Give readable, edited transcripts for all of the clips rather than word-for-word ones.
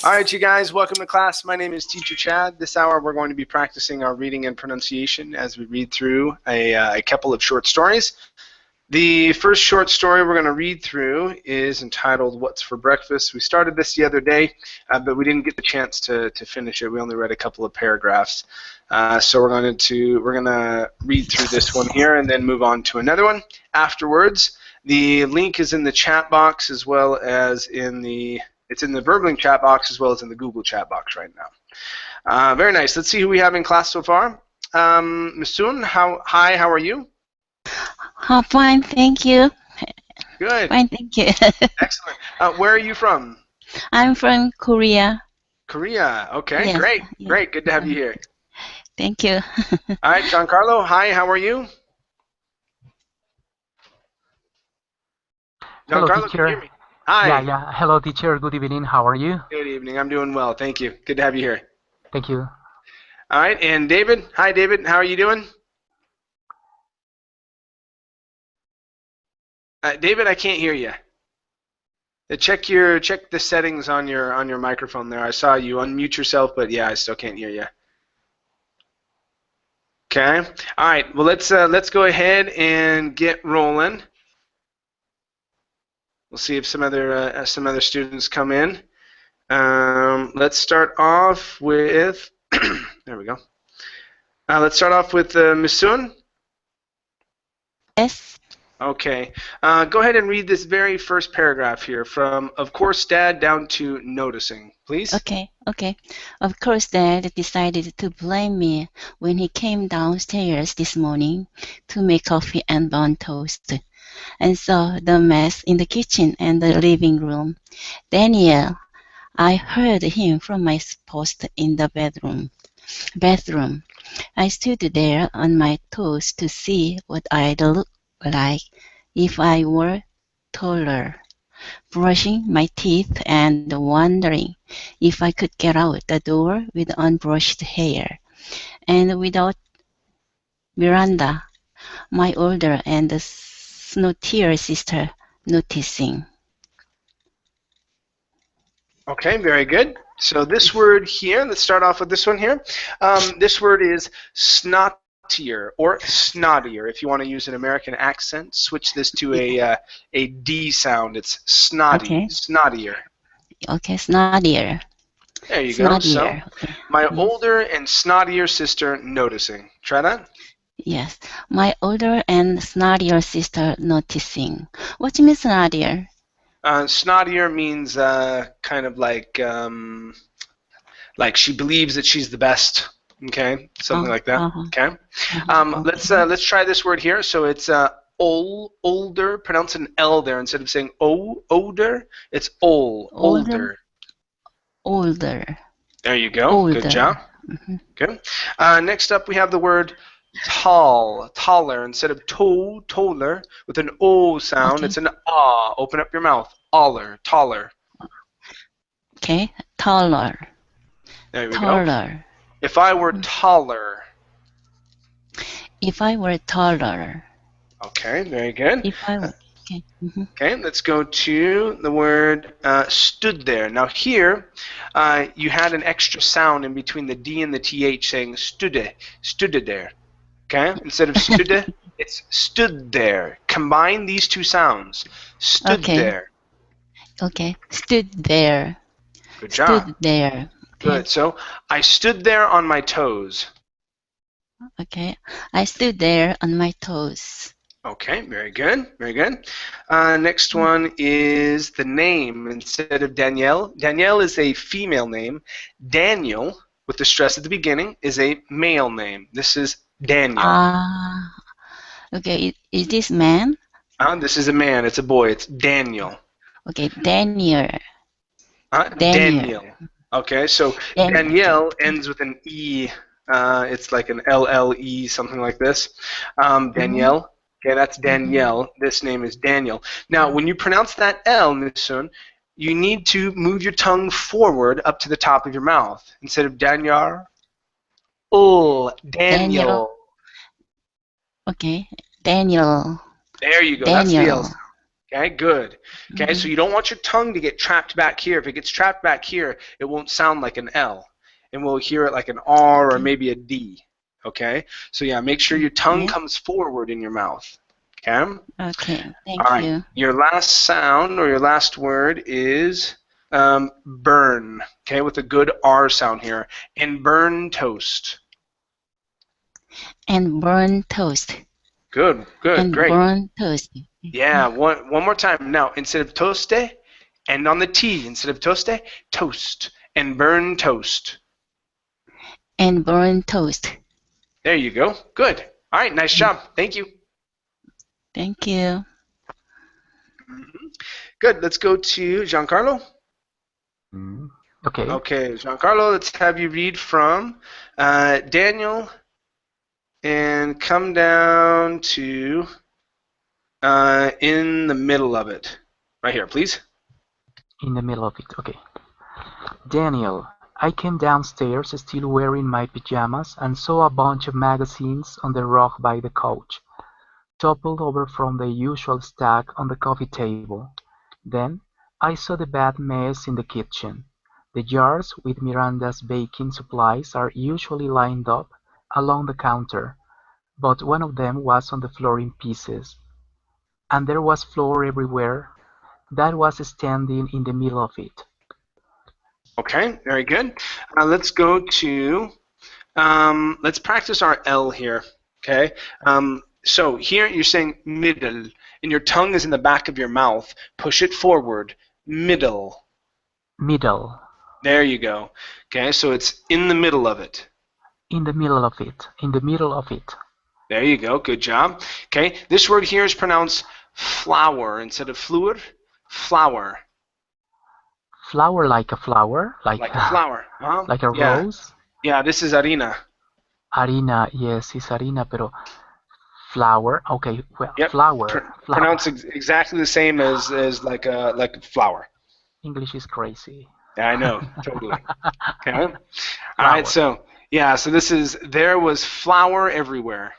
All right, you guys, welcome to class. My name is Teacher Chad. This hour we're going to be practicing our reading and pronunciation as we read through a couple of short stories. The first short story we're going to read through is entitled What's for Breakfast. We started this the other day, but we didn't get the chance to finish it. We only read a couple of paragraphs. So we're going to read through this one here and then move on to another one afterwards. The link is in the chat box as well as it's in the Verbling chat box as well as in the Google chat box right now. Very nice. Let's see who we have in class so far. Misun, hi, how are you? Oh, fine, thank you. Good. Fine, thank you. Excellent. Where are you from? I'm from Korea. Korea. Okay, Yes. great. Yeah. Great. Good to have you here. Thank you. All right, Giancarlo, hi, how are you? Hello, Giancarlo, teacher. can you hear me? Hi. Yeah. Hello, teacher. Good evening. How are you? Good evening. I'm doing well. Thank you. Good to have you here. Thank you. All right, and David. Hi, David. How are you doing? David, I can't hear you. Check the settings on your microphone there. I saw you unmute yourself, but yeah, I still can't hear you. Okay. All right. Well, let's go ahead and get rolling. We'll see if some other students come in. Let's start off with there we go. Let's start off with Misun. Yes. Okay. Go ahead and read this very first paragraph here from "Of course, Dad" down to "noticing," please. Okay. Of course, Dad decided to blame me when he came downstairs this morning to make coffee and burn toast, and saw the mess in the kitchen and the living room. Daniel, I heard him from my post in the bathroom. I stood there on my toes to see what I'd look like if I were taller, brushing my teeth and wondering if I could get out the door with unbrushed hair, and without Miranda, my older and snottier sister, noticing. Okay, very good. So this word here, let's start off with this one here. This word is snottier or snottier. If you want to use an American accent, switch this to a D sound. It's snotty, Okay. snottier. Okay, snottier. There you go. So Snottier. Okay. my Yes. older and snottier sister noticing. Try that. Yes, my older and snottier sister noticing. What do you mean snottier? Snottier means kind of like she believes that she's the best. Okay, something like that. Okay. Let's try this word here. So it's older. Pronounce an L there instead of saying older. It's older. Older. There you go. Older. Good job. Mm-hmm. Okay. Next up, we have the word taller. Instead of taller, with an O sound, Okay. it's an ah. Open up your mouth. Taller. Okay, taller. There we go. Taller. If I were taller. If I were taller. Okay, very good. If I were. Okay. Mm-hmm. Okay, let's go to the word stood there. Now here, you had an extra sound in between the D and the TH saying stood there. Okay, instead of stood, it's stood there. Combine these two sounds. Stood Okay. there. Okay, stood there. Good job. Stood there. Okay. Good. So I stood there on my toes. Okay, I stood there on my toes. Okay, very good. Very good. Next one is the name. Instead of Danielle, Danielle is a female name. Daniel, with the stress at the beginning, is a male name. This is Daniel. Okay, is this man? This is a man. It's a boy. It's Daniel. Okay, Daniel. Daniel. Okay, so Danielle ends with an E. It's like an LLE, something like this. Danielle. Okay, that's Danielle. This name is Daniel. Now, when you pronounce that L, Misun, you need to move your tongue forward up to the top of your mouth. Instead of Daniel, Daniel. Okay, Daniel. There you go. Daniel. That's the L sound. Okay, good. Okay, so you don't want your tongue to get trapped back here. If it gets trapped back here, it won't sound like an L, and we'll hear it like an R or maybe a D. Okay, so yeah, make sure your tongue Yeah. comes forward in your mouth. Okay. Okay. All Thank right. you. Your last sound or your last word is burn. Okay, with a good R sound here. And burn toast. And burn toast. Good, good, And great. burn toast. Yeah, one more time. Now, instead of toaste, and on the T, instead of toaste, toast. And burn toast. And burn toast. There you go. Good. All right, nice job. Thank you. Thank you. Good. Let's go to Giancarlo. Okay. Okay, Giancarlo, let's have you read from Daniel and come down to in the middle of it. Right here, please. In the middle of it. Okay. Daniel, I came downstairs still wearing my pajamas and saw a bunch of magazines on the rug by the couch, toppled over from the usual stack on the coffee table. Then I saw the bad mess in the kitchen. The jars with Miranda's baking supplies are usually lined up along the counter, but one of them was on the floor in pieces, and there was flour everywhere. That was standing in the middle of it. Okay, very good. Let's go to, let's practice our L here. Okay, so here you're saying middle, and your tongue is in the back of your mouth. Push it forward. Middle. Middle. There you go. Okay, so it's in the middle of it. In the middle of it. In the middle of it. There you go. Good job. Okay, this word here is pronounced flower instead of fluor. Flower. Flower like a flower? Like a flower. Huh? Like a Yeah. rose? Yeah, this is harina. Harina, yes, it's harina, pero flower, okay, well, Yep. flower. Pronounced exactly the same as like flower. English is crazy. Yeah, I know, totally. Okay. All right, so yeah, so this is there was flour everywhere.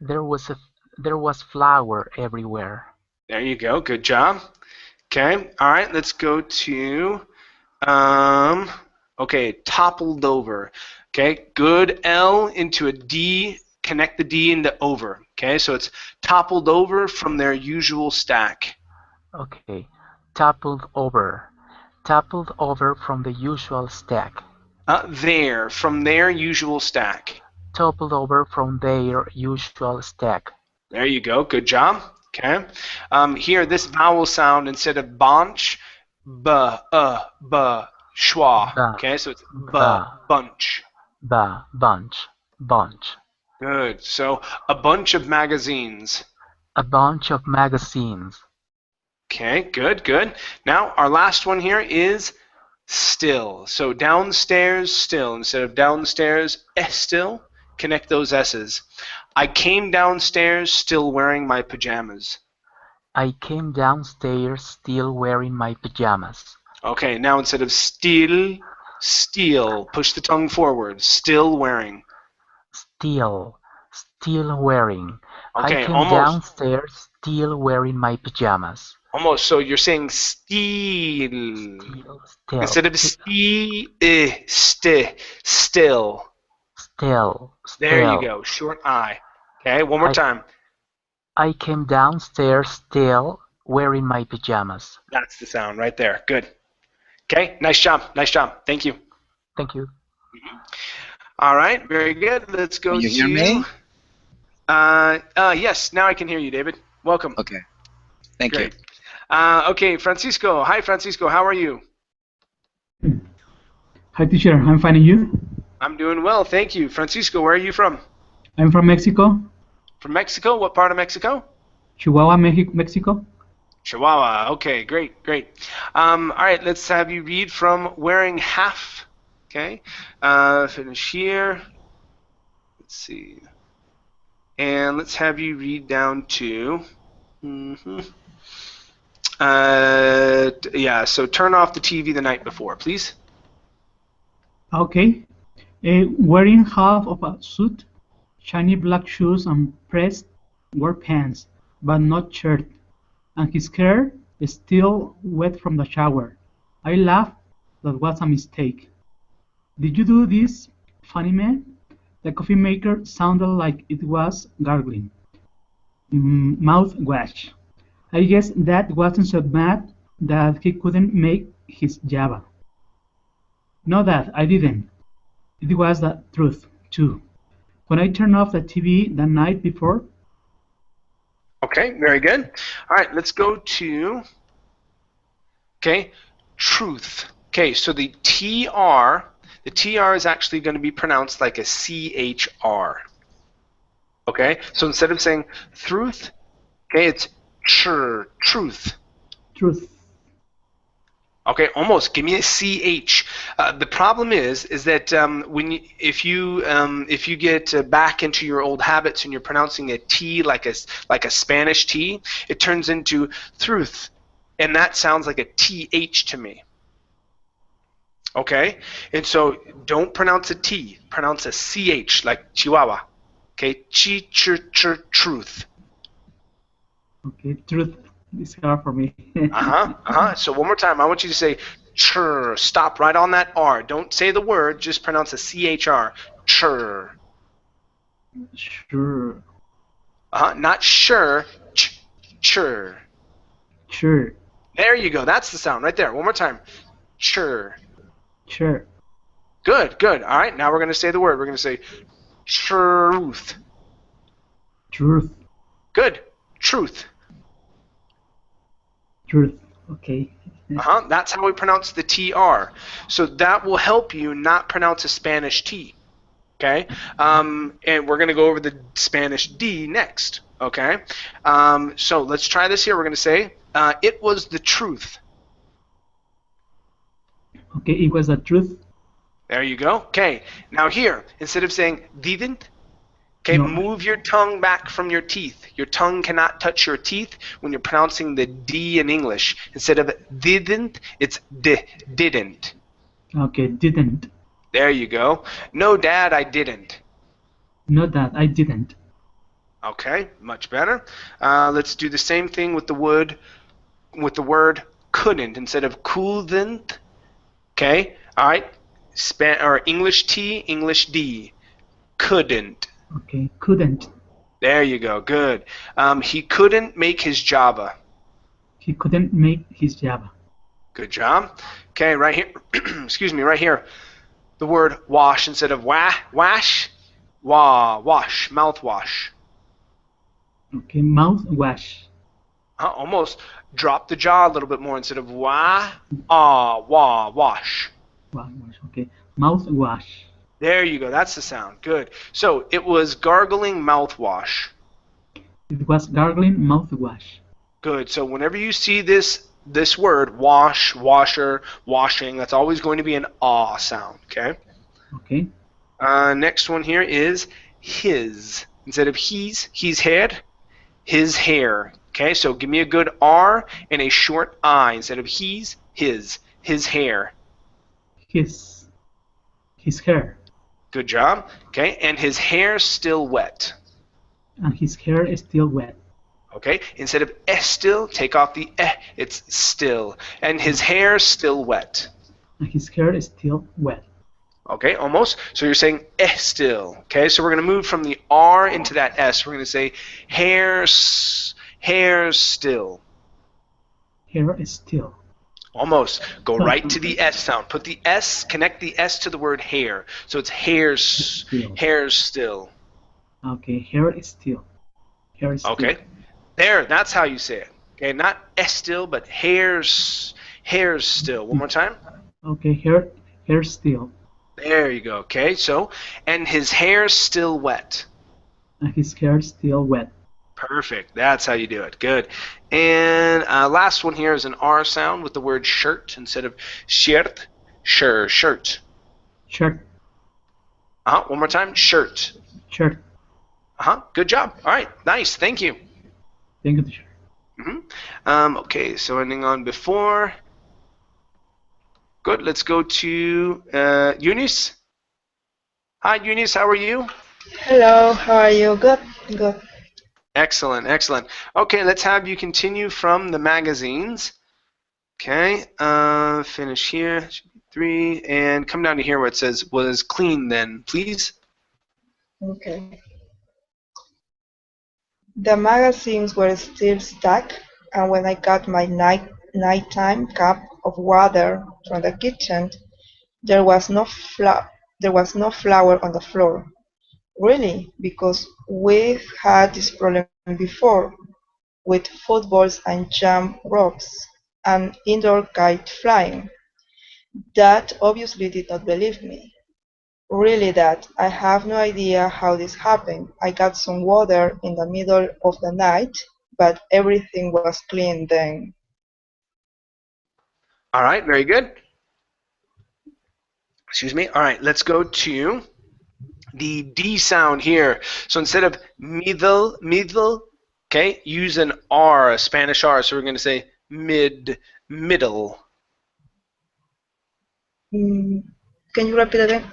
There was flour everywhere. There you go. Good job. Okay. All right, let's go to okay, toppled over. Okay, good L into a D, connect the D into over. Okay, so it's toppled over from their usual stack. Okay, toppled over. Toppled over from the usual stack. From their usual stack. Toppled over from their usual stack. There you go. Good job. Okay. Here, this vowel sound instead of bunch, b, schwa. Okay, so it's bunch. Bunch. Good. So a bunch of magazines. A bunch of magazines. Okay, good. Now, our last one here is still. So downstairs, still. Instead of downstairs, still. Connect those S's. I came downstairs still wearing my pajamas. I came downstairs still wearing my pajamas. Okay, now instead of still, push the tongue forward. Still wearing. Still wearing. Okay, I came almost. downstairs still wearing my pajamas. Almost. So you're saying still. Instead of still. There you go. Short I. Okay, one more time. I came downstairs still wearing my pajamas. That's the sound right there. Good. Okay, nice job. Thank you. Thank you. All right, very good. Let's go Can you hear me? Yes, now I can hear you, David. Welcome. Okay. Thank you. Okay, Francisco. Hi, Francisco. How are you? Hi, teacher. I'm fine, and you? I'm doing well, thank you. Francisco, where are you from? I'm from Mexico. From Mexico? What part of Mexico? Chihuahua, Mexico. Chihuahua. Okay, great. All right, let's have you read from wearing half. Okay. Finish here. Let's see. And let's have you read down to. Yeah. So turn off the TV the night before, please. Okay. Wearing half of a suit, shiny black shoes, and pressed work pants, but not shirt. And his hair is still wet from the shower. I laughed. That was a mistake. Did you do this, funny man? The coffee maker sounded like it was gargling. Mouthwash. I guess that wasn't so bad that he couldn't make his Java. No, that I didn't. It was the truth, too. When I turned off the TV the night before. Okay, very good. All right, let's go to, okay, truth. Okay, so the TR is actually going to be pronounced like a CHR. Okay, so instead of saying truth, okay, it's truth. Truth. Okay, almost. Give me a CH. The problem is that if you get back into your old habits and you're pronouncing a T like a Spanish T, it turns into truth, and that sounds like a TH to me. Okay, and so don't pronounce a T. Pronounce a CH like Chihuahua. Okay, truth. Okay, truth is hard for me. So one more time, I want you to say chur. Stop right on that R. Don't say the word. Just pronounce a CHR. Chur. Sure. Not sure. Chur. Sure. There you go. That's the sound right there. One more time. Chur. Sure. Good. Good. All right. Now we're going to say the word. We're going to say truth. Truth. Good. Truth. Truth. Okay. That's how we pronounce the TR. So that will help you not pronounce a Spanish T. Okay. And we're going to go over the Spanish D next. Okay. So let's try this here. We're going to say, it was the truth. Okay, it was the truth. There you go. Okay. Now here, instead of saying didn't, okay, No. move your tongue back from your teeth. Your tongue cannot touch your teeth when you're pronouncing the D in English. Instead of didn't, it's didn't. Okay, didn't. There you go. No, Dad, I didn't. No, that I didn't. Okay, much better. Let's do the same thing with the word couldn't instead of couldn't. Okay, all right. Or English T, English D. Couldn't. Okay, couldn't. There you go. Good. He couldn't make his Java. He couldn't make his Java. Good job. Okay, right here. Excuse me, right here. The word wash instead of wash. Wash. Mouthwash. Okay, mouthwash. Almost. Drop the jaw a little bit more instead of wash. Okay, mouthwash. There you go. That's the sound. Good. So it was gargling mouthwash. It was gargling mouthwash. Good. So whenever you see this word, wash, washer, washing, that's always going to be an ah sound. Okay. Okay. Next one here is his. Instead of he's head, his hair. Okay. So give me a good R and a short I instead of his hair. His hair. Good job. Okay. And his hair's still wet. And his hair is still wet. Okay, instead of still, take off the it's still. And his hair's still wet. And his hair is still wet. Okay, almost. So you're saying still. Okay, so we're going to move from the R into that S. We're going to say hair's still. Hair is still. Almost. Go right to the S sound. Put the S, connect the S to the word hair. So it's hair's still. Okay, hair is still. Hair is still. Okay. There, that's how you say it. Okay, not still, but hair's still. One more time. Okay, hair still. There you go. Okay, so, and his hair's still wet. And his hair is still wet. Perfect. That's how you do it. Good. And last one here is an R sound with the word shirt instead of shirt. Shirt. Shirt. One more time. Shirt. Shirt. Good job. All right. Nice. Thank you. Thank you, teacher. Okay, so ending on before. Good. Let's go to Eunice. Hi, Eunice. How are you? Hello, how are you? Good, good. Excellent, excellent. Okay, let's have you continue from the magazines. Okay, finish here. 3, and come down to here where it says was clean then, please. Okay. The magazines were still stuck, and when I got my nighttime cup of water from the kitchen, there was no flour on the floor. Really, because we've had this problem before with footballs and jam rocks and indoor kite flying. Dad obviously did not believe me. Really, Dad, I have no idea how this happened. I got some water in the middle of the night, but everything was clean then. All right, very good. Excuse me. All right, let's go to the D sound here. So instead of middle, okay, use an R, a Spanish R. So we're going to say middle. Can you repeat again?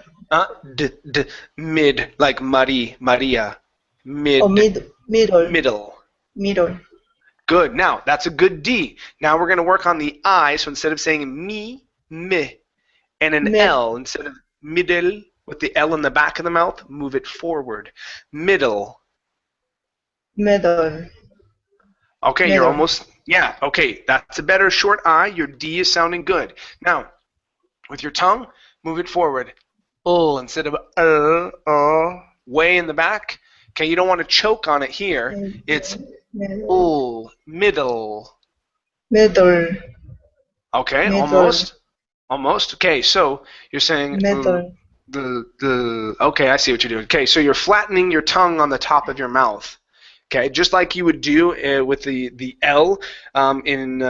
Mid, like Maria. Oh, Middle. middle, Good. Now, that's a good D. Now we're going to work on the I. So instead of saying me, and an L, instead of middle with the L in the back of the mouth, move it forward. Middle. middle, Okay, middle. you're almost, yeah, okay, that's a better short I. Your D is sounding good. Now, with your tongue, move it forward. Instead of way in the back. Okay, you don't want to choke on it here. It's middle. Middle, Okay, middle, almost. Okay, so you're saying middle, okay, I see what you're doing. Okay, so you're flattening your tongue on the top of your mouth. Okay, just like you would do with the L in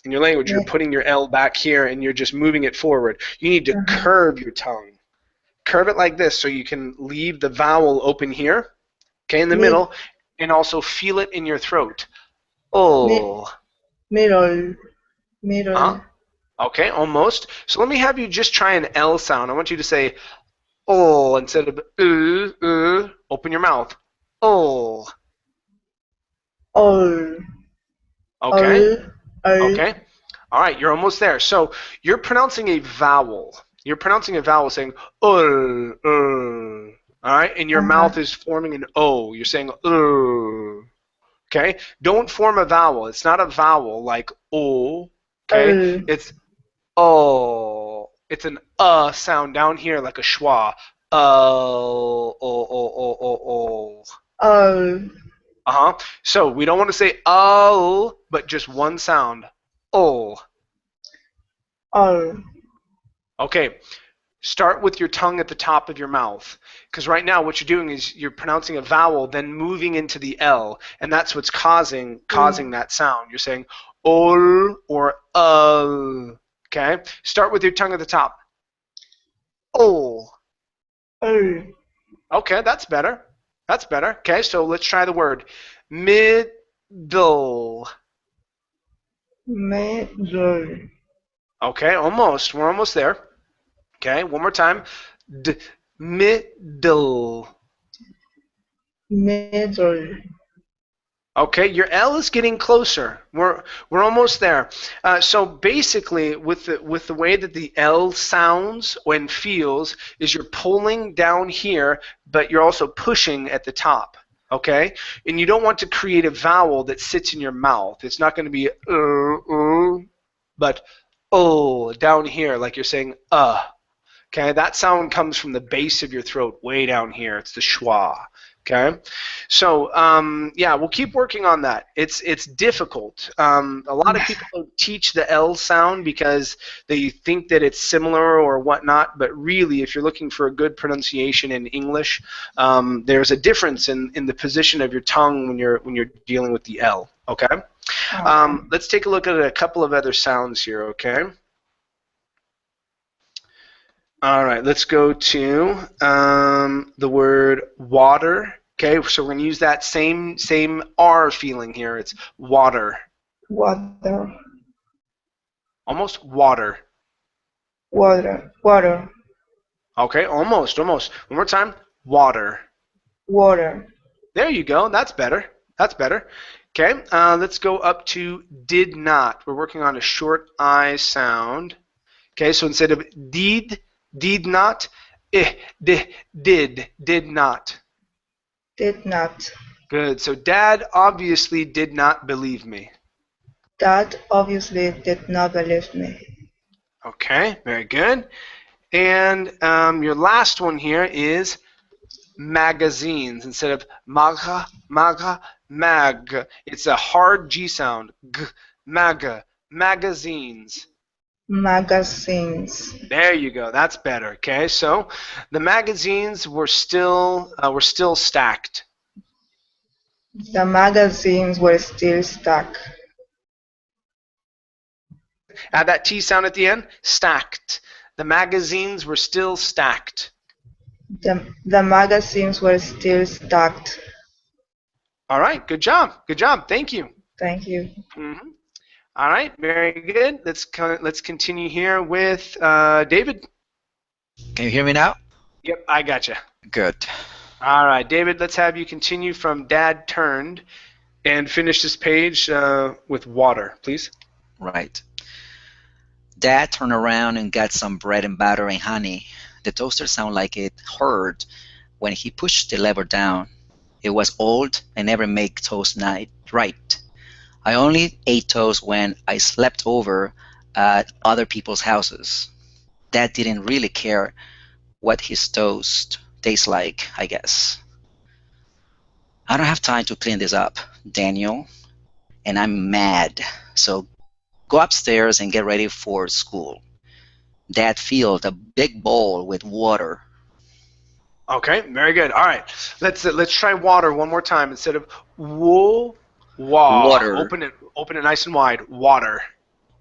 your language. You're putting your L back here and you're just moving it forward. You need to curve your tongue. Curve it like this so you can leave the vowel open here, okay, in the middle, and also feel it in your throat. middle, Okay, almost. So let me have you just try an L sound. I want you to say instead of open your mouth. all, Okay. all. Okay. All right, you're almost there. So you're pronouncing a vowel. You're pronouncing a vowel saying all right, and your mouth is forming an O. You're saying okay? Don't form a vowel. It's not a vowel like O, okay? It's oh. It's an sound down here like a schwa. So we don't want to say but just one sound. All. Okay. Start with your tongue at the top of your mouth, because right now what you're doing is you're pronouncing a vowel, then moving into the L, and that's what's causing that sound. You're saying ol or okay? Start with your tongue at the top. Ol. Okay, that's better. That's better. Okay, so let's try the word middle. Middle. Okay, almost. We're almost there. Okay, one more time. Middle. Middle. Okay, your L is getting closer. We're almost there. So basically, with the way that the L sounds and feels, is you're pulling down here, but you're also pushing at the top. Okay, and you don't want to create a vowel that sits in your mouth. It's not going to be but down here, like you're saying Okay, that sound comes from the base of your throat, way down here. It's the schwa. Okay, so yeah, we'll keep working on that. It's difficult. A lot of people don't teach the L sound because they think that it's similar or whatnot. But really, if you're looking for a good pronunciation in English, there's a difference in the position of your tongue when you're dealing with the L. Okay. Let's take a look at a couple of other sounds here. Okay. All right, let's go to the word water. Okay, so we're going to use that same R feeling here. It's water. Water. Almost water. Water. Water. Okay, almost. One more time. Water. Water. There you go. That's better. That's better. Okay, let's go up to did not. We're working on a short I sound. Okay, so instead of did not, did not. Did not. Good. So Dad obviously did not believe me. Dad obviously did not believe me. Okay, very good. And your last one here is magazines instead of mag. It's a hard G sound. Magazines. Magazines. There you go. That's better. Okay, so the magazines were still stacked. The magazines were still stuck. Add that T sound at the end. Stacked. The magazines were still stacked. The magazines were still stacked. All right. Good job. Good job. Thank you. Thank you. Mm-hmm. All right. Very good. Let's continue here with David. Can you hear me now? Yep, I gotcha. Good. All right, David. Let's have you continue from Dad turned, and finish this page with water, please. Right. Dad turned around and got some bread and butter and honey. The toaster sounded like it hurt when he pushed the lever down. It was old and never made toast night right. I only ate toast when I slept over at other people's houses. Dad didn't really care what his toast tastes like, I guess. I don't have time to clean this up, Daniel, and I'm mad. So go upstairs and get ready for school. Dad filled a big bowl with water. Okay, very good. All right, let's try water one more time instead of woo wah. Water. Open it nice and wide. Water.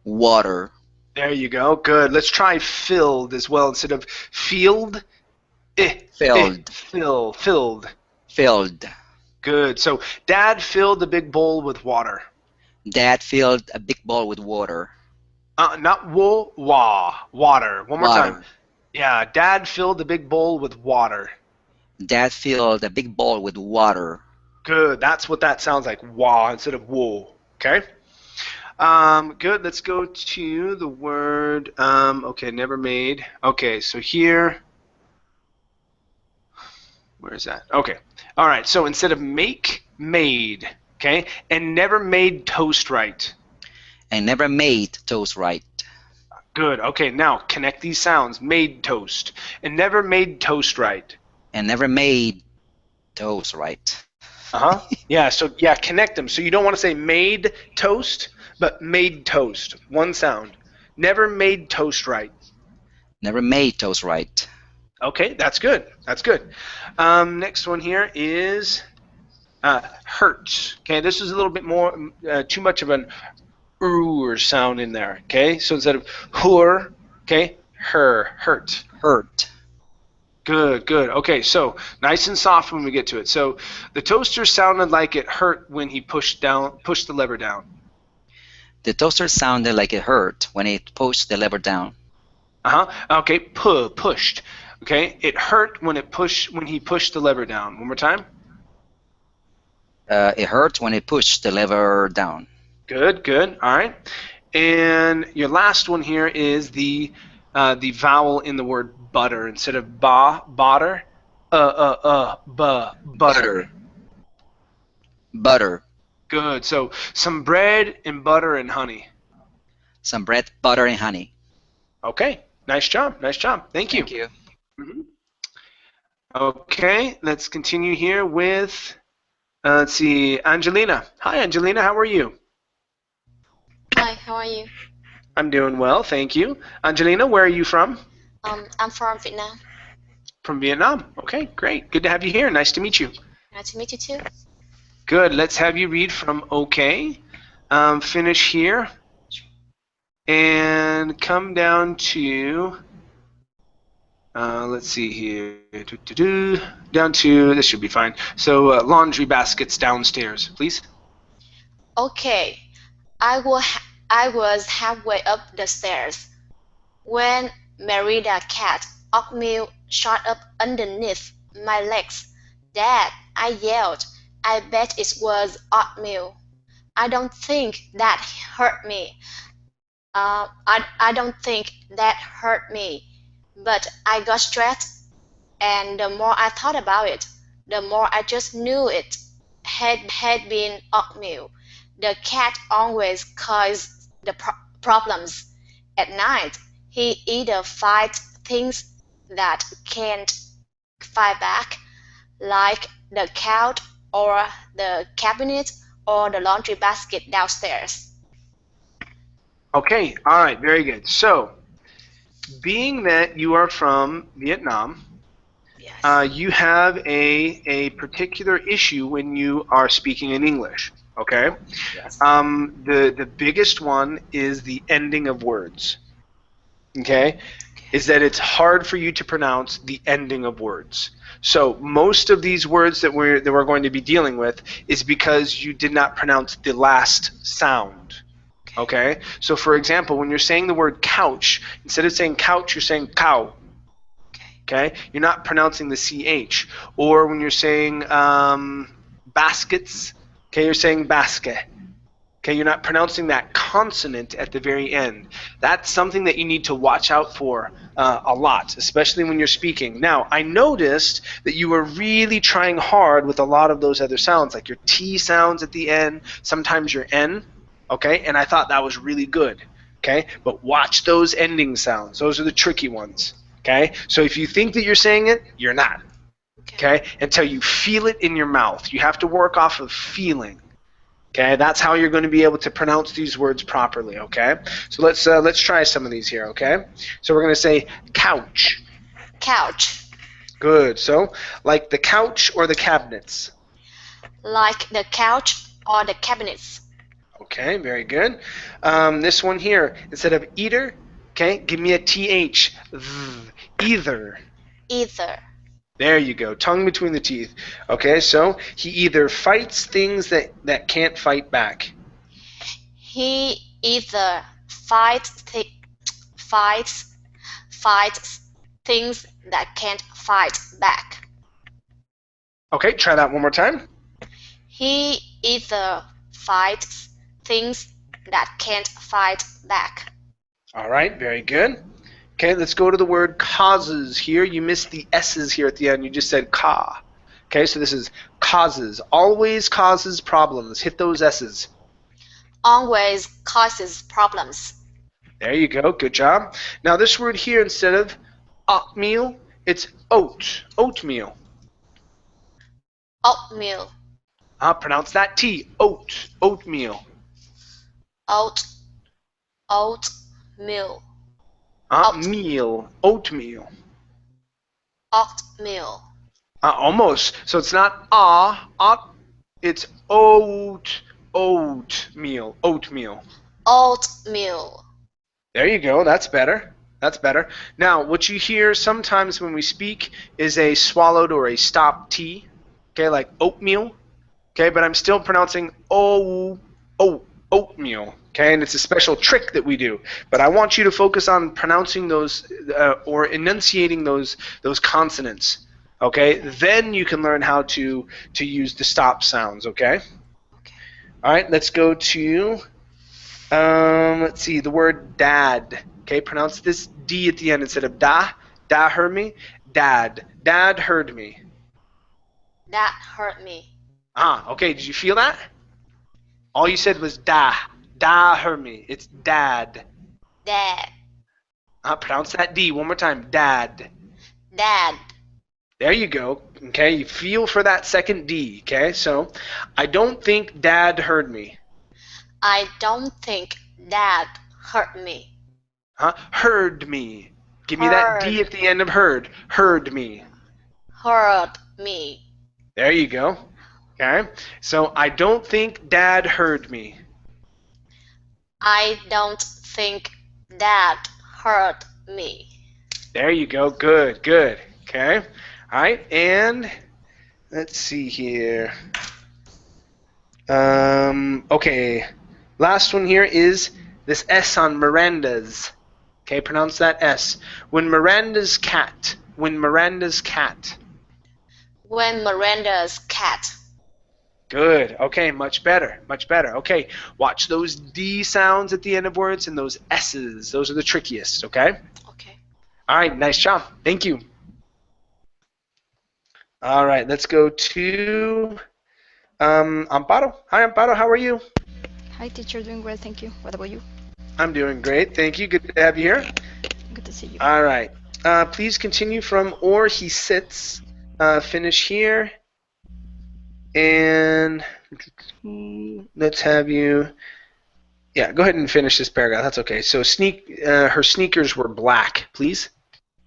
Water. There you go. Good. Let's try filled as well instead of field. Filled. Filled. Filled. Good. So Dad filled a big bowl with water. Dad filled a big bowl with water. Not woo wah. Water. One more Water. time. Yeah, Dad filled a big bowl with water. Dad filled a big bowl with water. Good. That's what that sounds like. Wah instead of woo. Okay. Good. Let's go to the word. Okay, never made. Okay, so here. Where is that? Okay. All right. So instead of make, made. Okay, and never made toast right. And never made toast right. Good. Okay. Now connect these sounds. Made toast and never made toast right. And never made toast right. Yeah. So yeah, connect them. So you don't want to say made toast, but made toast. One sound. Never made toast right. Never made toast right. Okay, that's good. That's good. Next one here is hurt. Okay, this is a little bit more too much of an sound in there. Okay, so instead of hur, okay, her, hurt. Hurt. Good, good. Okay, so nice and soft when we get to it. So the toaster sounded like it hurt when he pushed the lever down. The toaster sounded like it hurt when it pushed the lever down. Okay, pushed. Okay, it hurt when he pushed the lever down. One more time. It hurt when it pushed the lever down. Good, good. All right. And your last one here is the vowel in the word butter instead of butter. Butter. Butter. Good. So some bread and butter and honey. Some bread, butter, and honey. Okay. Nice job. Nice job. Thank you. Thank you. Mm-hmm. Okay. Let's continue here with, let's see, Angelina. Hi, Angelina. How are you? Hi, how are you? I'm doing well. Thank you. Angelina, where are you from? I'm from Vietnam. From Vietnam. Okay, great. Good to have you here. Nice to meet you. Nice to meet you too. Good. Let's have you read from OK. Finish here. And come down to, let's see here. Down to, this should be fine. So laundry baskets downstairs, please. Okay, I was halfway up the stairs when Merida cat oatmeal shot up underneath my legs. Dad, I yelled, I bet it was oatmeal. I don't think that hurt me. I don't think that hurt me. But I got stressed, and the more I thought about it, the more I just knew it had been oatmeal. The cat always causes the problems. At night, he either fights things that can't fight back, like the couch or the cabinet or the laundry basket downstairs. Okay, all right, very good. So, being that you are from Vietnam, Yes. you have a particular issue when you are speaking in English. Okay, Yes. the biggest one is the ending of words. Okay, is that it's hard for you to pronounce the ending of words. So most of these words that we're going to be dealing with is because you did not pronounce the last sound. Okay, so for example, when you're saying the word couch, instead of saying couch, you're saying cow. Okay, you're not pronouncing the ch. Or when you're saying baskets, okay, you're saying basket. Okay, you're not pronouncing that consonant at the very end. That's something that you need to watch out for a lot, especially when you're speaking. Now, I noticed that you were really trying hard with a lot of those other sounds, like your T sounds at the end, sometimes your N, okay, and I thought that was really good, okay? But watch those ending sounds. Those are the tricky ones, okay? So if you think that you're saying it, you're not, okay? Until you feel it in your mouth. You have to work off of feeling. Okay, that's how you're going to be able to pronounce these words properly. Okay, so let's try some of these here. Okay, so we're going to say couch. Couch. Good. So like the couch or the cabinets. Like the couch or the cabinets. Okay, very good. This one here, instead of eater, okay, give me a th. Either. Either. There you go. Tongue between the teeth. Okay, so he either fights things that can't fight back. He either fights things that can't fight back. Okay, try that one more time. He either fights things that can't fight back. All right, very good. Okay, let's go to the word causes here. You missed the S's here at the end. You just said ca. Okay, so this is causes. Always causes problems. Hit those S's. Always causes problems. There you go. Good job. Now this word here, instead of oatmeal, it's oatmeal. Oatmeal. Pronounce that T. Oatmeal. Oatmeal. Oatmeal. Oatmeal. Almost. So it's not it's oatmeal. Oatmeal. There you go. That's better. That's better. Now, what you hear sometimes when we speak is a swallowed or a stopped T. Okay, like oatmeal. Okay, but I'm still pronouncing oatmeal. Okay, and it's a special trick that we do. But I want you to focus on pronouncing those or enunciating those consonants. Okay, then you can learn how to use the stop sounds. Okay. All right, let's go to let's see, the word dad. Okay, pronounce this D at the end instead of da. Da heard me. Dad. Dad heard me. That hurt me. Okay, did you feel that? All you said was da. Da heard me. It's dad. Dad. Pronounce that D one more time. Dad. Dad. There you go. Okay, you feel for that second D. Okay, so I don't think dad heard me. I don't think Dad hurt me. Heard me. Give me that D at the end of heard. Heard me. Heard me. There you go. Okay, so I don't think dad heard me. I don't think Dad heard me. There you go. Good, good. Okay. All right, and let's see here. Okay. Last one here is this S on Miranda's. Okay, pronounce that S. When Miranda's cat. When Miranda's cat. When Miranda's cat. Good. Okay, much better. Much better. Okay, watch those D sounds at the end of words and those S's. Those are the trickiest, okay? Okay. All right, nice job. Thank you. All right, let's go to Amparo. Hi, Amparo. How are you? Hi, teacher. Doing well, thank you. What about you? I'm doing great. Thank you. Good to have you here. Good to see you. All right. Please continue from or he sits. Finish here. And let's have you. Yeah, go ahead and finish this paragraph. That's okay. So her sneakers were black, please.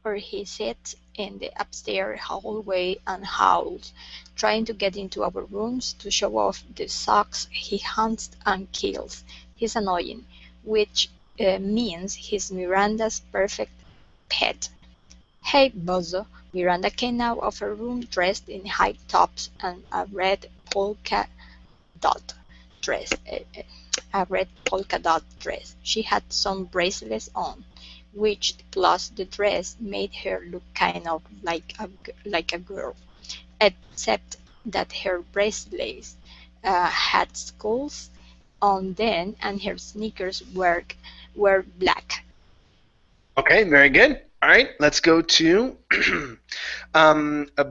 Or he sits in the upstairs hallway and howls, trying to get into our rooms to show off the socks he hunts and kills. He's annoying, which means he's Miranda's perfect pet. Hey, Bozo. Miranda came out of her room dressed in high tops and a red polka dot dress. A red polka dot dress. She had some bracelets on, which plus the dress made her look kind of like a girl, except that her bracelets had skulls on them and her sneakers were black. Okay, very good. All right, let's go to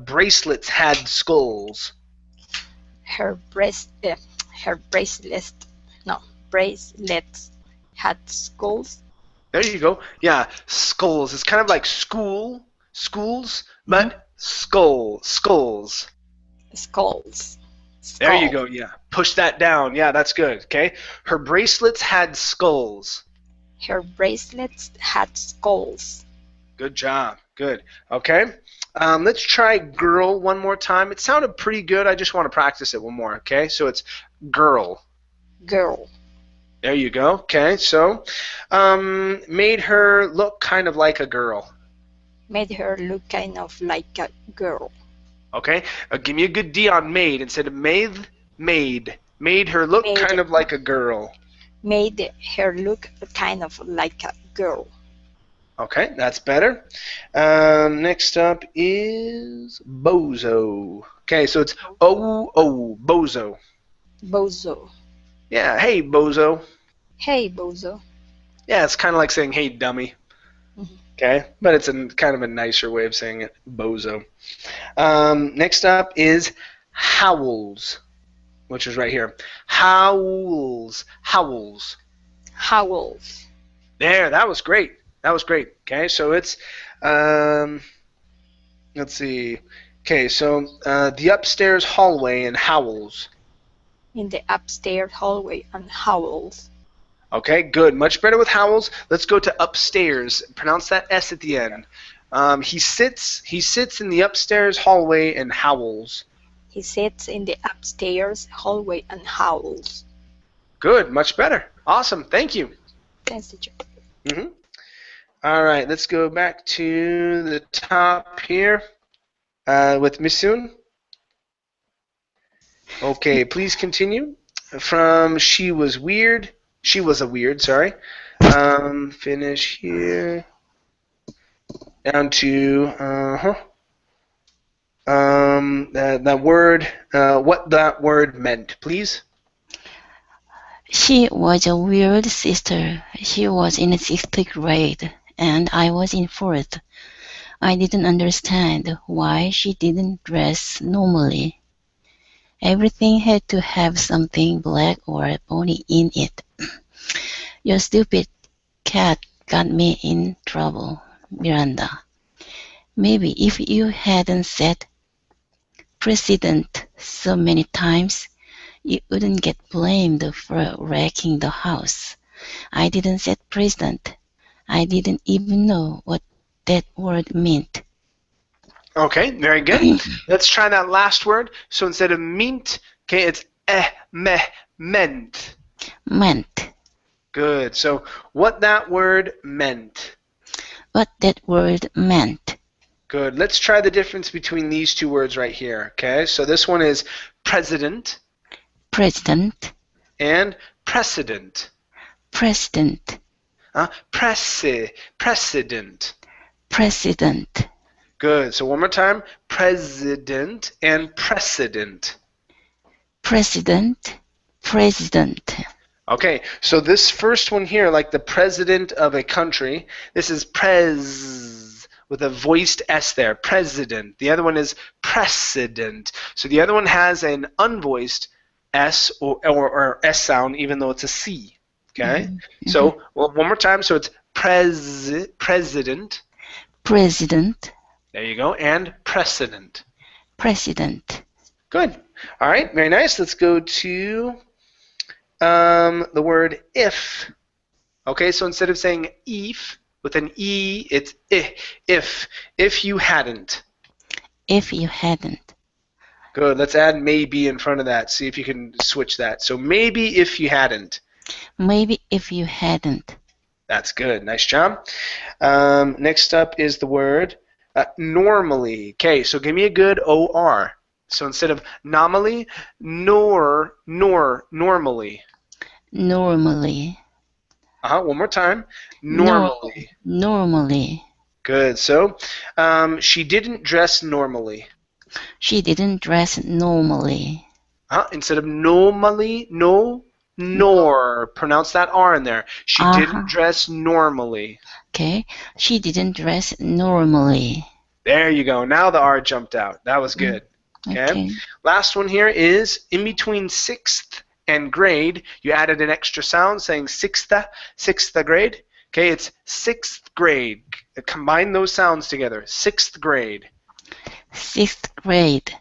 bracelets had skulls. Her bracelets, no, bracelets had skulls. There you go. Yeah, skulls. It's kind of like schools, but skulls. Skulls. There you go. Yeah, push that down. Yeah, that's good. Okay, her bracelets had skulls. Her bracelets had skulls. Good job. Good. Okay. Let's try girl one more time. It sounded pretty good. I just want to practice it one more. Okay, so it's girl. Girl. There you go. Okay, so made her look kind of like a girl. Made her look kind of like a girl. Okay, give me a good D on made instead of made. Made her look kind of like a girl. Made her look kind of like a girl. Okay, that's better. Next up is bozo. Okay, so it's bozo. Bozo. Yeah, hey bozo. Hey, bozo. Yeah, it's kind of like saying hey dummy. Okay, but it's kind of a nicer way of saying it, bozo. Next up is howls, which is right here. Howls. There, that was great. Okay, so it's, let's see. Okay, so the upstairs hallway and howls. In the upstairs hallway and howls. Okay, good. Much better with howls. Let's go to upstairs. Pronounce that S at the end. He sits in the upstairs hallway and howls. He sits in the upstairs hallway and howls. Good, much better. Awesome, thank you. Thanks, teacher. All right, let's go back to the top here with Misun. Okay, please continue. From she was a weird, sorry. Finish here. Down to that word, what that word meant, please. She was a weird sister. She was in 6th grade, and I was in 4th. I didn't understand why she didn't dress normally. Everything had to have something black or bony in it. Your stupid cat got me in trouble, Miranda. Maybe if you hadn't said precedent so many times, you wouldn't get blamed for wrecking the house. I didn't say precedent. I didn't even know what that word meant. Okay, very good. Let's try that last word. So instead of meant, okay, it's meant. Meant. Good. So what that word meant. What that word meant. Good. Let's try the difference between these two words right here. Okay, so this one is president. President. And precedent. President. Precedent. President. Good. So one more time. President and precedent. President, president. Okay, so this first one here, like the president of a country, this is prez with a voiced S there, president. The other one is precedent. So the other one has an unvoiced S or S sound, even though it's a C. Okay, so well, one more time. So it's president. President, There you go, and precedent. president. Good. All right, very nice. Let's go to the word if. Okay, so instead of saying if with an E, it's if. If you hadn't. If you hadn't. Good. Let's add maybe in front of that. See if you can switch that. So maybe if you hadn't. Maybe if you hadn't. That's good. Nice job. Next up is the word normally. Okay, so give me a good OR. So instead of nominally, normally. Normally. One more time. Normally. Normally. Good. So she didn't dress normally. She didn't dress normally. Instead of normally, nor. Pronounce that R in there. She didn't dress normally. Okay. She didn't dress normally. There you go. Now the R jumped out. That was good. Okay. Last one here is in between sixth and grade, you added an extra sound saying sixth grade. Okay, it's sixth grade. Combine those sounds together. Sixth grade. Sixth grade.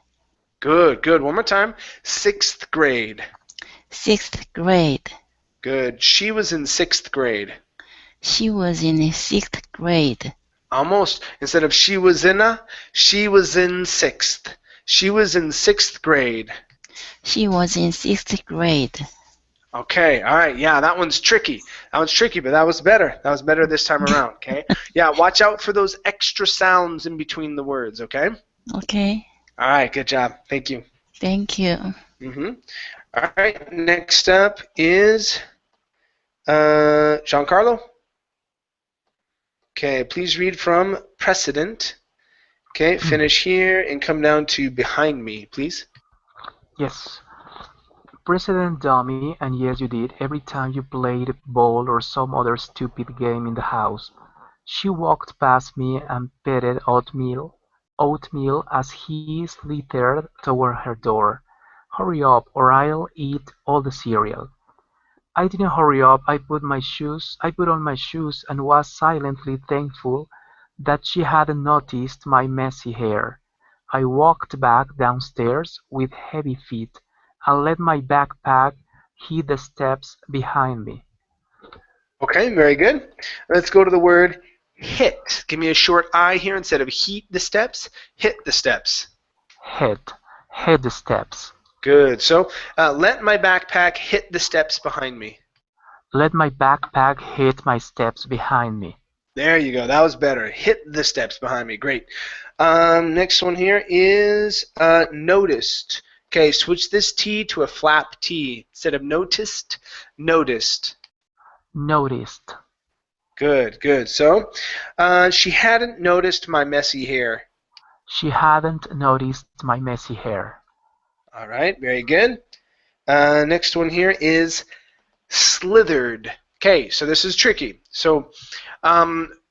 Good, good. One more time. Sixth grade. Sixth grade. Good. She was in sixth grade. She was in sixth grade. Almost. Instead of she was in sixth. She was in sixth grade. She was in sixth grade. Okay, all right, yeah, that one's tricky. That one's tricky, but that was better. That was better this time around, okay? Yeah, watch out for those extra sounds in between the words, okay? Okay. All right, good job. Thank you. Thank you. All right, next up is Giancarlo. Okay, please read from precedent. Okay, finish here and come down to behind me, please. Yes. President dummy, and yes you did, every time you played ball or some other stupid game in the house. She walked past me and petted oatmeal as he slithered toward her door. Hurry up, or I'll eat all the cereal. I didn't hurry up. I put on my shoes and was silently thankful that she hadn't noticed my messy hair. I walked back downstairs with heavy feet and let my backpack hit the steps behind me. Okay, very good. Let's go to the word hit. Give me a short I here instead of heat the steps. Hit the steps. Hit the steps. Good. So let my backpack hit the steps behind me. Let my backpack hit my steps behind me. There you go. That was better. Hit the steps behind me. Great. Next one here is noticed. Okay, switch this T to a flap T. Instead of noticed, noticed. Noticed. Good, good. So, she hadn't noticed my messy hair. She hadn't noticed my messy hair. All right, very good. Next one here is slithered. Okay, so this is tricky. So,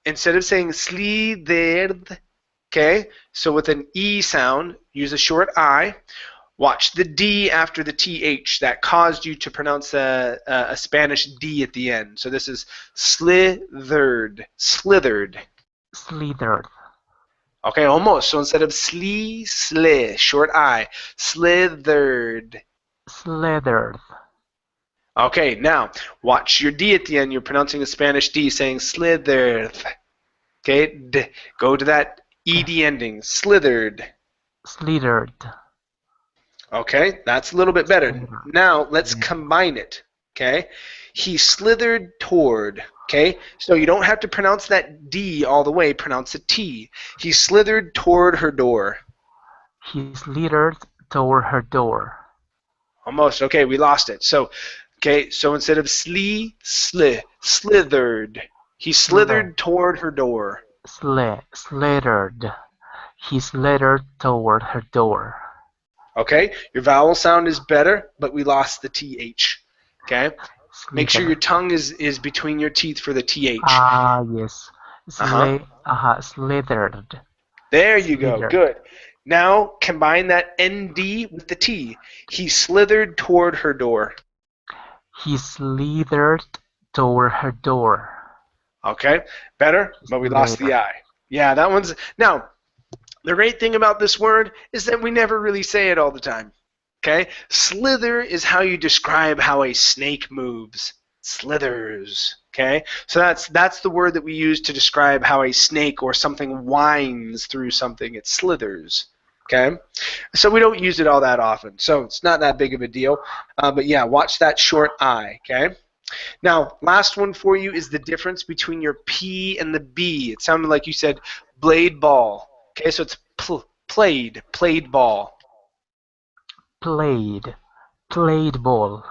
instead of saying slithered, okay, so with an E sound, use a short I. Watch the D after the TH. That caused you to pronounce a Spanish D at the end. So this is slithered. Slithered. Slithered. Okay, almost. So instead of short I. Slithered. Slithered. Okay, now watch your D at the end. You're pronouncing a Spanish D, saying slithered. Okay, go to that ED ending. Slithered. Slithered. Okay, that's a little bit better. Now let's combine it. Okay, he slithered toward. Okay, so you don't have to pronounce that D all the way. Pronounce a T. He slithered toward her door. He slithered toward her door. Almost. Okay, we lost it. So, okay, so instead of slithered. He slithered toward her door. Slithered. He slithered toward her door. Okay, your vowel sound is better, but we lost the TH. Okay, make sure your tongue is between your teeth for the TH. Ah, yes. Uh-huh. Slithered. There you go. Slithered. Good. Now combine that ND with the T. He slithered toward her door. He slithered toward her door. Okay, better, but we lost the I. Yeah, that one's... Now, the great thing about this word is that we never really say it all the time. Okay, slither is how you describe how a snake moves. Slithers. Okay, so that's the word that we use to describe how a snake or something winds through something. It slithers. Okay, so we don't use it all that often, so it's not that big of a deal. But yeah, watch that short I. Okay. Now, last one for you is the difference between your P and the B. It sounded like you said blade ball. Okay, so it's played ball. Played ball.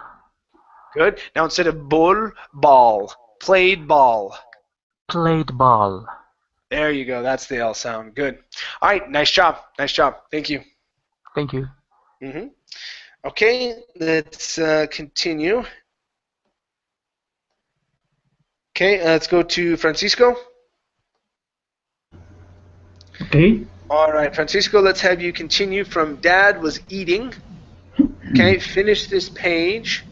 Good. Now instead of bull, ball. Played ball. Played ball. There you go. That's the L sound. Good. All right. Nice job. Nice job. Thank you. Thank you. Okay. Let's continue. Okay. Let's go to Francisco. Okay. All right, Francisco. Let's have you continue from Dad was eating. Okay. Finish this page.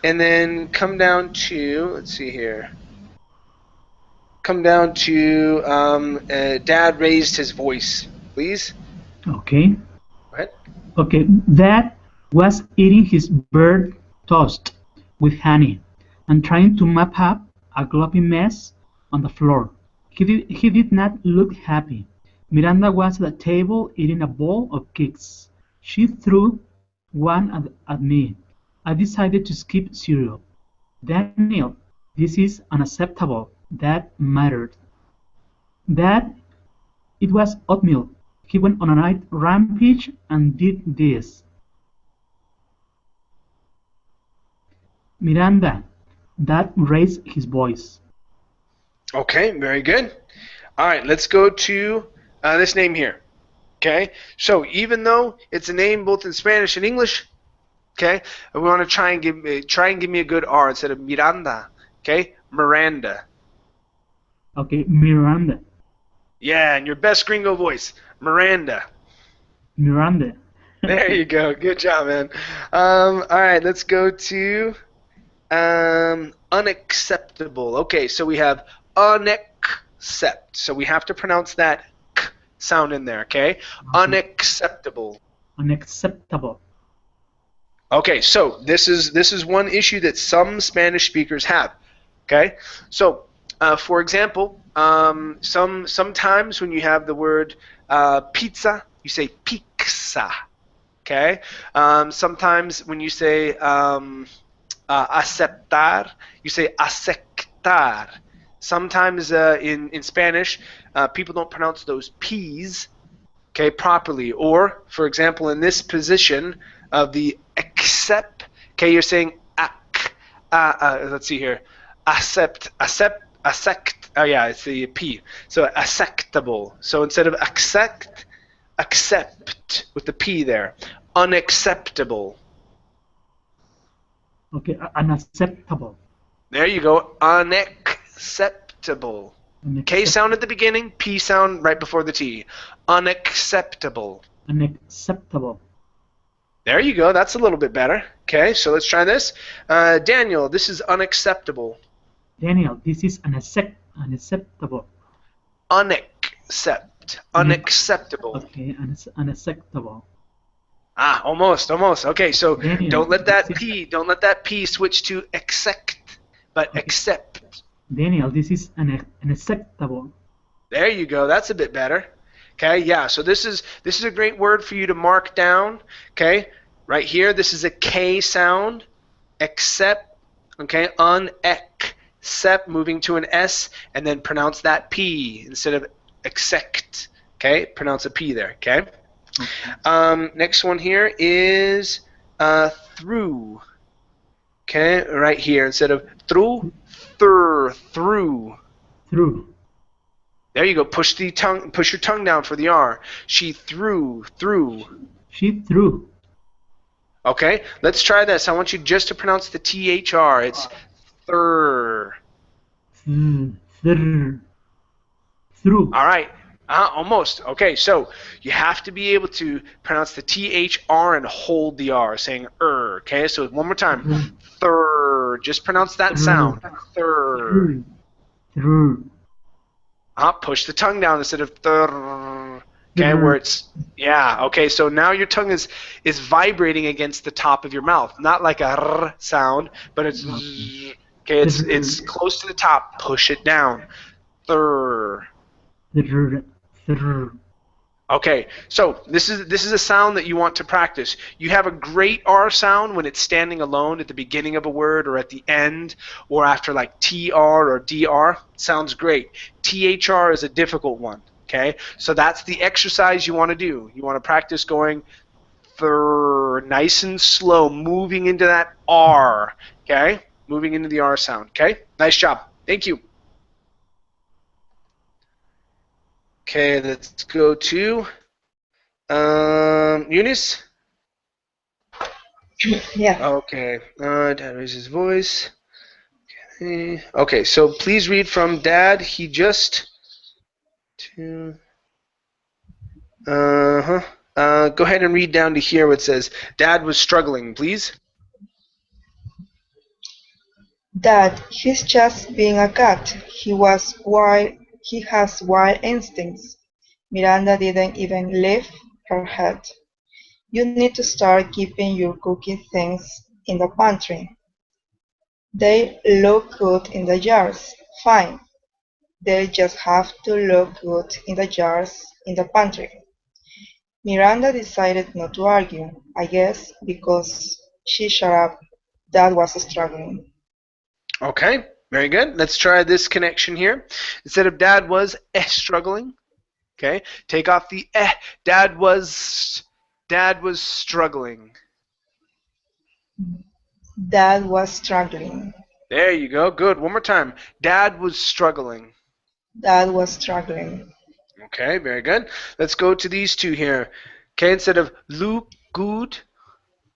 And then come down to, let's see here. Come down to Dad raised his voice, please. Okay. Go ahead. Okay, Dad was eating his bird toast with honey and trying to mop up a gloppy mess on the floor. He did not look happy. Miranda was at the table eating a bowl of cakes. She threw one at me. I decided to skip cereal. Daniel, this is unacceptable. That mattered. Dad, it was oatmeal. He went on a night rampage and did this. Miranda, Dad raised his voice. Okay, very good. All right, let's go to this name here. Okay, so even though it's a name both in Spanish and English, okay, we want to try and give me a good R instead of Miranda. Okay, Miranda. Okay, Miranda. Yeah, in your best gringo voice, Miranda. Miranda. There you go. Good job, man. All right, let's go to unacceptable. Okay, so we have unaccept. So we have to pronounce that k sound in there, okay? Unacceptable. Unacceptable. Okay, so this is one issue that some Spanish speakers have. Okay, so for example, sometimes when you have the word pizza, you say pizza. Okay, sometimes when you say aceptar, you say aceptar. Sometimes in Spanish, people don't pronounce those P's, okay, properly. Or, for example, in this position of the accept, okay, you're saying ac. Let's see here, accept. Oh yeah, it's the P. So acceptable. So instead of accept with the P there. Unacceptable. Okay, unacceptable. There you go. Unacceptable. K sound at the beginning, P sound right before the T. Unacceptable. Unacceptable. There you go. That's a little bit better. Okay, so let's try this. Daniel, this is unacceptable. Daniel, this is unacceptable. Unacceptable. Okay, unacceptable. Ah, almost. Okay, so Daniel, don't let that P switch to accept, but okay. Accept. Daniel, this is unacceptable. There you go. That's a bit better. Okay, yeah. So this is a great word for you to mark down. Okay, right here. This is a K sound. Accept. Okay, unaccept, moving to an S, and then pronounce that P instead of accept. Okay, pronounce a P there. Okay. Next one here is through. Okay, right here instead of through. Through. There you go. Push your tongue down for the R. She threw. She threw. Okay, let's try this. I want you just to pronounce the THR. It's thir. Through. All right, almost. Okay, so you have to be able to pronounce the THR and hold the R, saying Okay, so one more time. Thir. Just pronounce that sound. Thir. Through. Push the tongue down instead of thir. Okay, where it's okay, so now your tongue is vibrating against the top of your mouth, not like a r sound, but it's okay, it's close to the top. Push it down. Thir. Okay, so this is a sound that you want to practice. You have a great R sound when it's standing alone at the beginning of a word or at the end or after like TR or DR. Sounds great. THR is a difficult one. Okay, so that's the exercise you want to do. You want to practice going nice and slow, moving into that R. Okay, moving into the R sound. Okay, nice job. Thank you. Okay, let's go to Eunice? Yeah. Okay. Dad raised his voice. Okay, so please read from Dad. He just go ahead and read down to here where it says Dad was struggling, please. Dad, he's just being a cat. He has wild instincts. Miranda didn't even lift her head. You need to start keeping your cookie things in the pantry. They look good in the jars. Fine. They just have to look good in the jars in the pantry. Miranda decided not to argue, I guess because she shut up. Dad was struggling. Okay, very good. Let's try this connection here. Instead of Dad was struggling, okay, take off the Dad was struggling. Dad was struggling. There you go. Good. One more time. Dad was struggling. Dad was struggling. Okay, very good. Let's go to these two here. Okay, instead of look good,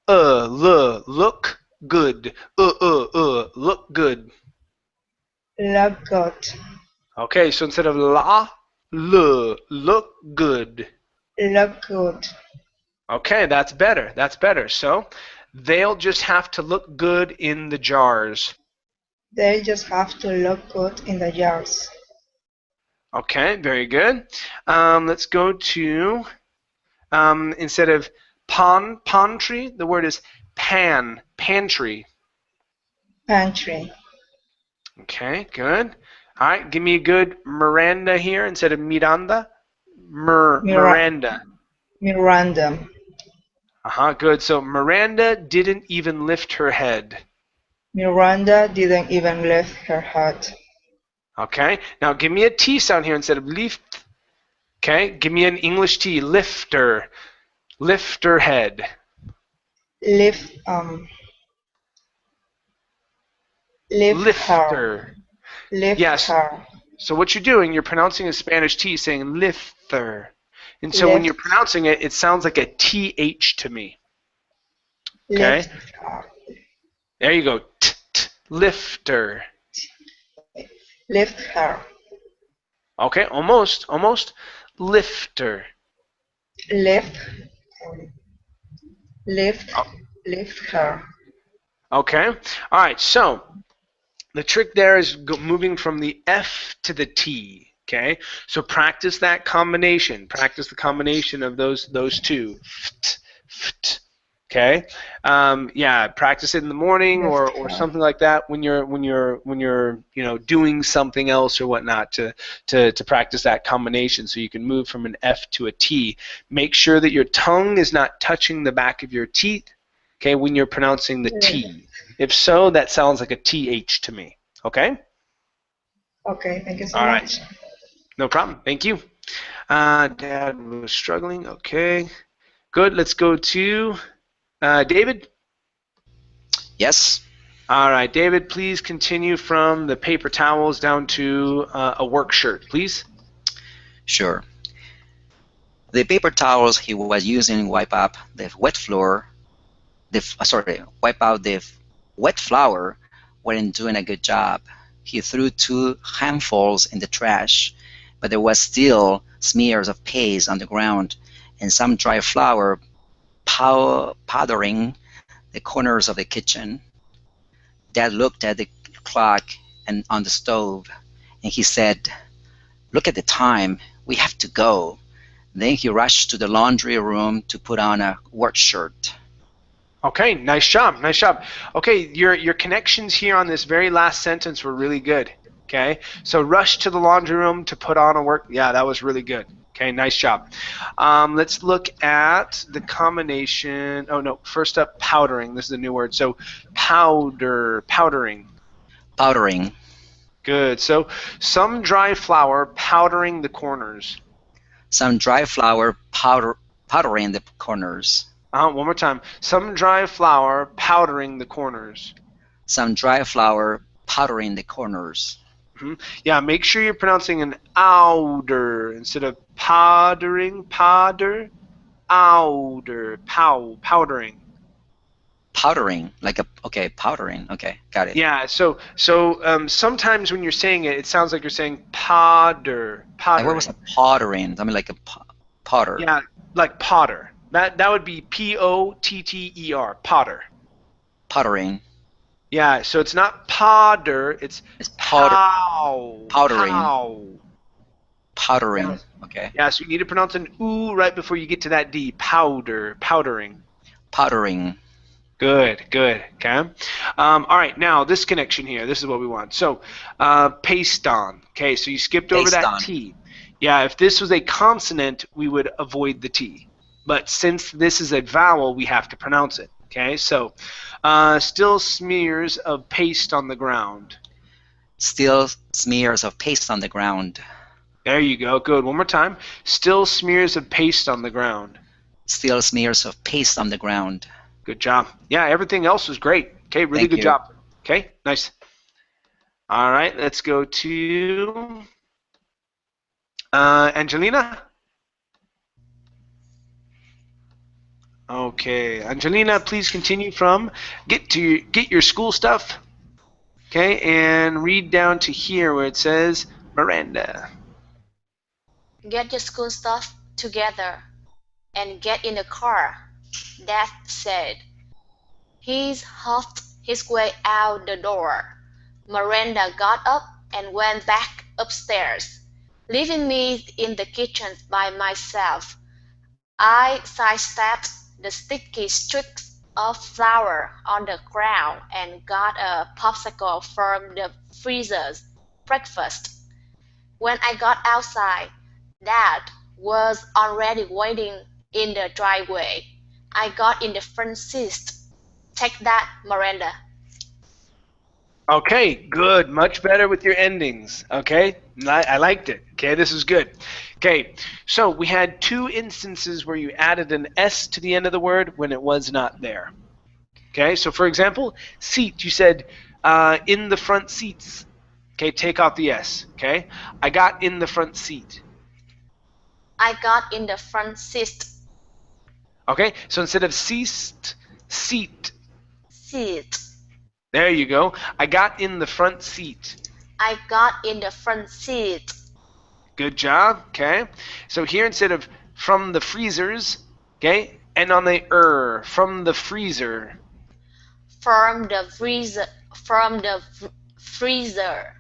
look good. Look good. Look good. Okay, so instead of look good. Look good. Okay, that's better. That's better. So they'll just have to look good in the jars. They just have to look good in the jars. Okay, very good. Let's go to instead of pantry, the word is pantry. Pantry. Okay, good. All right, give me a good Miranda here instead of Miranda. Miranda. Miranda. Good. So Miranda didn't even lift her head. Miranda didn't even lift her head. Okay, now give me a T sound here instead of lift. Okay, give me an English T. Lifter. Lift her head. Lift Lifter. her. Lift Yes. her. So what you're doing, you're pronouncing a Spanish T, saying lifter. And so when you're pronouncing it, it sounds like a TH to me. Okay? Lift her. There you go. Lifter. Lift her. Okay, almost. Lifter. Lift her. Okay. All right, so the trick there is moving from the F to the T. Okay, so practice that combination. Practice the combination of those two. Okay, yeah, practice it in the morning or something like that when you're doing something else or whatnot to practice that combination so you can move from an F to a T. Make sure that your tongue is not touching the back of your teeth. Okay, when you're pronouncing the T. If so, that sounds like a TH to me. Okay. Okay, thank you so All much. Right. No problem. Thank you. Dad was struggling. Okay. Good. Let's go to David. Yes. All right, David, please continue from the paper towels down to a work shirt, please. Sure. The paper towels he was using wipe up the wet floor wipe out the wet flour weren't doing a good job. He threw 2 handfuls in the trash, but there was still smears of paste on the ground and some dry flour powdering the corners of the kitchen. Dad looked at the clock and on the stove, and he said, "Look at the time. We have to go." Then he rushed to the laundry room to put on a work shirt. Okay, nice job, nice job. Okay, your connections here on this very last sentence were really good. Okay, so rush to the laundry room to put on a work. Yeah, that was really good. Okay, nice job. Let's look at the combination. Oh no, first up, powdering. This is a new word. So powdering. Powdering. Good. So some dry flour powdering the corners. Some dry flour powdering the corners. One more time. Some dry flour powdering the corners. Some dry flour powdering the corners. Yeah, make sure you're pronouncing an ouder instead of powdering. Powder, ouder, powdering. Powdering, powdering. Okay, got it. Yeah. So sometimes when you're saying it, it sounds like you're saying powder. Like what was a pottering? I mean, like a potter. Yeah, like potter. That would be Potter. Potter. Pottering. Yeah, so it's not podder, it's powdering. Powdering. Yeah. Okay. Yeah, so you need to pronounce an oo right before you get to that D. Powdering. Powdering. Good. Okay. All right, now this connection here. This is what we want. So, paste on. Okay, so you skipped over that T. Yeah, if this was a consonant, we would avoid the T. But since this is a vowel, we have to pronounce it. Okay, so still smears of paste on the ground. Still smears of paste on the ground. There you go. Good. One more time. Still smears of paste on the ground. Still smears of paste on the ground. Good job. Yeah, everything else was great. Okay, really good job. Okay, nice. All right, let's go to Angelina. Okay, Angelina, please continue from get your school stuff. Okay, and read down to here where it says Miranda. Get your school stuff together and get in the car, Dad said. He huffed his way out the door. Miranda got up and went back upstairs, leaving me in the kitchen by myself. I sidestepped the sticky streaks of flour on the ground and got a popsicle from the freezer's breakfast. When I got outside, Dad was already waiting in the driveway. I got in the front seat. Take that, Miranda. Okay, good. Much better with your endings. Okay, I liked it. Okay, this is good. Okay, so we had 2 instances where you added an S to the end of the word when it was not there. Okay, so for example, seat, you said in the front seats. Okay, take out the S. Okay, I got in the front seat. I got in the front seat. Okay, so instead of ceased, seat. Seat. There you go. I got in the front seat. I got in the front seat. Good job. Okay. So here instead of from the freezers, okay, and on the from the freezer. From the freezer. From the freezer.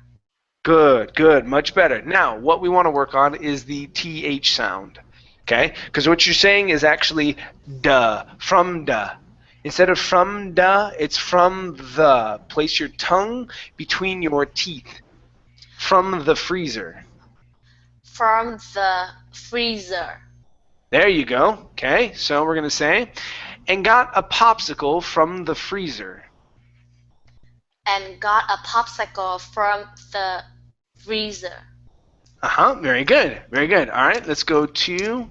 Good. Much better. Now, what we want to work on is the TH sound. Okay? Because what you're saying is actually duh, from duh. Instead of from duh, it's from the. Place your tongue between your teeth. From the freezer. From the freezer. There you go. Okay, so we're going to say, and got a popsicle from the freezer. And got a popsicle from the freezer. Very good. Very good. All right, let's go to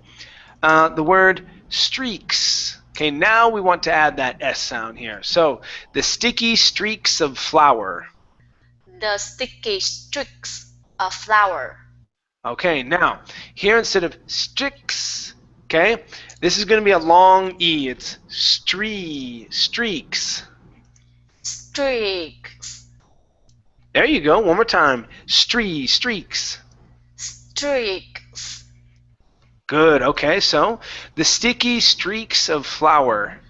the word streaks. Okay, now we want to add that S sound here. So the sticky streaks of flour. The sticky streaks of flour. Okay, now here instead of streaks, Okay, this is going to be a long E. It's streaks. Streaks. There you go. One more time. Streaks. Streaks. Good. Okay, so the sticky streaks of flour.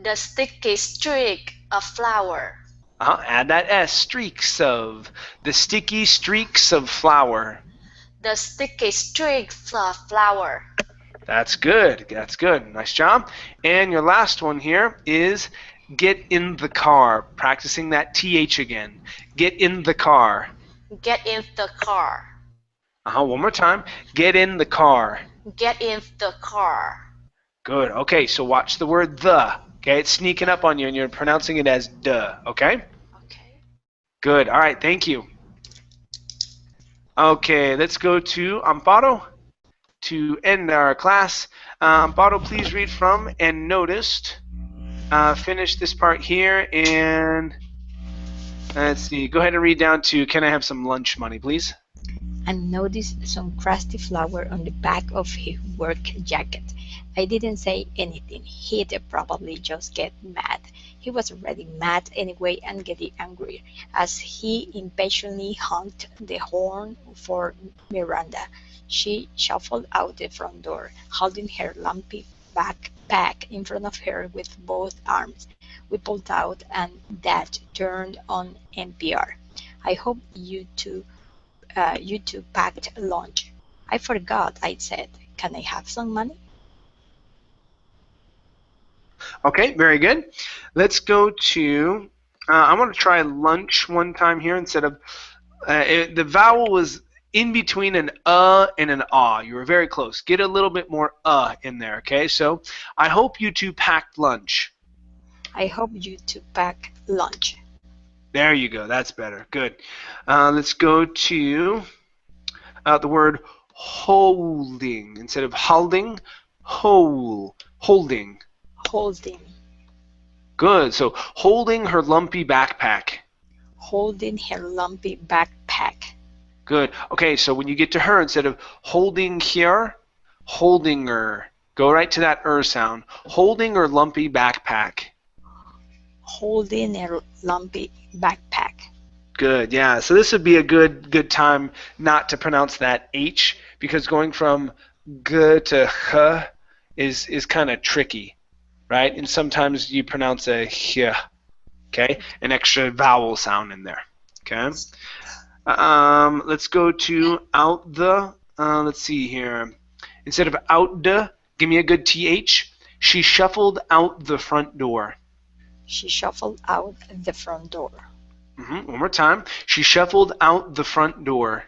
The sticky streak of flour. Add that S. Streaks of. The sticky streaks of flour. The sticky streaks of flour. That's good. That's good. Nice job. And your last one here is get in the car. Practicing that TH again. Get in the car. Get in the car. One more time. Get in the car. Get in the car. Good. Okay, so watch the word the. Okay, it's sneaking up on you and you're pronouncing it as duh. Okay? Okay. Good. All right, thank you. Okay, let's go to Amparo to end our class. Amparo, please read from and noticed. Finish this part here and let's see. Go ahead and read down to can I have some lunch money, please? And noticed some crusty flour on the back of his work jacket. I didn't say anything. He'd probably just get mad. He was already mad anyway and getting angrier as he impatiently honked the horn for Miranda. She shuffled out the front door, holding her lumpy backpack in front of her with both arms. We pulled out and Dad turned on NPR. I hope you two packed lunch. I forgot, I said. Can I have some money? Okay, very good. Let's go to, I want to try lunch one time here instead of, the vowel was in between an and an ah. You were very close. Get a little bit more in there, okay? So, I hope you two packed lunch. I hope you two pack lunch. There you go. That's better. Good. Let's go to the word holding. Instead of holding, holding. Holding. Good. So holding her lumpy backpack. Holding her lumpy backpack. Good. Okay, so when you get to her, instead of holding here, holding her. Go right to that sound. Holding her lumpy backpack. Holding her lumpy backpack. Good, yeah. So this would be a good time not to pronounce that H because going from G to H is kind of tricky, right? And sometimes you pronounce a H, okay? An extra vowel sound in there, okay? Let's go to out the, let's see here. Instead of out the, give me a good TH. She shuffled out the front door. She shuffled out the front door. One more time. She shuffled out the front door.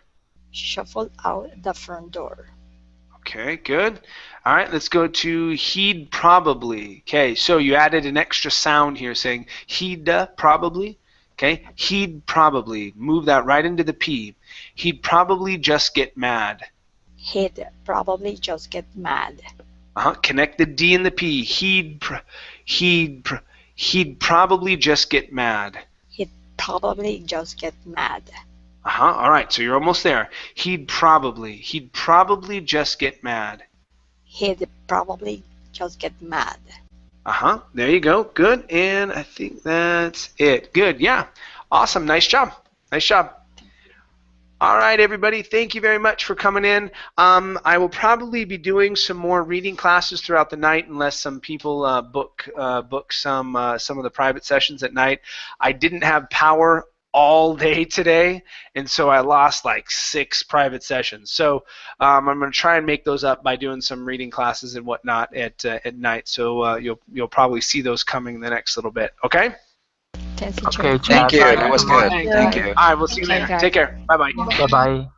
She shuffled out the front door. Okay, good. All right, let's go to he'd probably. Okay, so you added an extra sound here saying he'd probably. Okay, he'd probably. Move that right into the P. He'd probably just get mad. He'd probably just get mad. Connect the D and the P. He'd probably just get mad. He'd probably just get mad. All right, so you're almost there. He'd probably just get mad. He'd probably just get mad. There you go. Good, and I think that's it. Good, yeah. Awesome, nice job. Nice job. All right, everybody, thank you very much for coming in. I will probably be doing some more reading classes throughout the night unless some people book some of the private sessions at night. I didn't have power all day today, and so I lost like 6 private sessions. So I'm going to try and make those up by doing some reading classes and whatnot at night. So you'll probably see those coming in the next little bit. Okay? Okay, Okay, Thank you. Chad. That was good. Thank you. All right, we'll see you later. Take care. Bye-bye. Bye-bye.